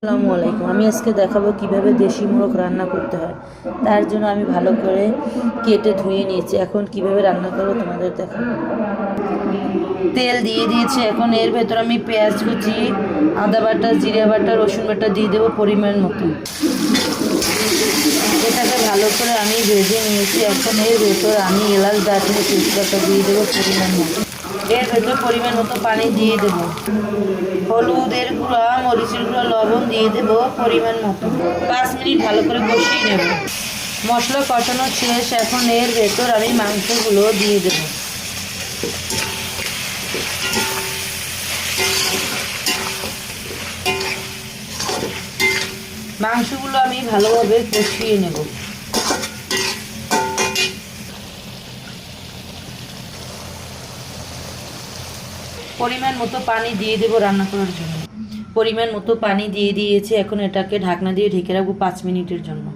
আসসালামু আলাইকুম। আমি আজকে দেখাবো কিভাবে দেশি মোরগ রান্না করতে হয়। তার জন্য আমি ভালো করে কেটে ধুয়ে নিয়েছি। এখন কিভাবে রান্না করবো তোমাদের দেখাবো। তেল দিয়ে দিয়েছি। এখন এর ভেতর আমি পেঁয়াজ কুচি, আদা বাটা, জিরা বাটা, রসুন বাটা দিয়ে দেবো পরিমাণ মতো। এটাকে ভালো করে আমি ভেজে নিয়েছি। এখন এর ভেতর আমি এলাচ, দারচিনি, তেজপাতা দিয়ে দেবো পরিমাণ মতো। এর ভেতর পরিমাণ মতো পানি দিয়ে দেবো। হলুদের গুঁড়া, মরিচের গুঁড়া, লবণ দিয়ে দেবো পরিমাণ মতো। 5 মিনিট ভালো করে কষিয়ে নেব। মশলা কষানো শেষ। এখন এর ভেতর আমি মাংসগুলো দিয়ে দেব। মাংসগুলো আমি ভালোভাবে কষিয়ে নেব। পরিমাণ মতো পানি দিয়ে দেবো রান্না করার জন্য। পরিমাণ মতো পানি দিয়ে দিয়েছি। এখন এটাকে ঢাকনা দিয়ে ঢেকে রাখবো 5 মিনিটের জন্য।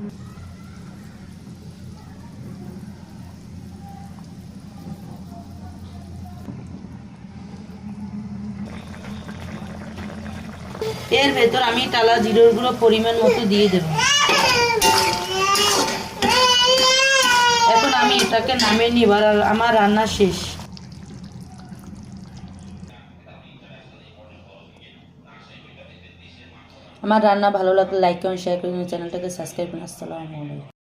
এর ভেতর আমি টালা জিরার গুঁড়ো পরিমাণ মতো দিয়ে দেব। এখন আমি এটাকে নামিয়ে নিব আর আমার রান্না শেষ। আমার রান্না ভালো লাগলে লাইক করুন, শেয়ার করুন, চ্যানেলটাকে সাবস্ক্রাইব করুন। আসসালামু আলাইকুম।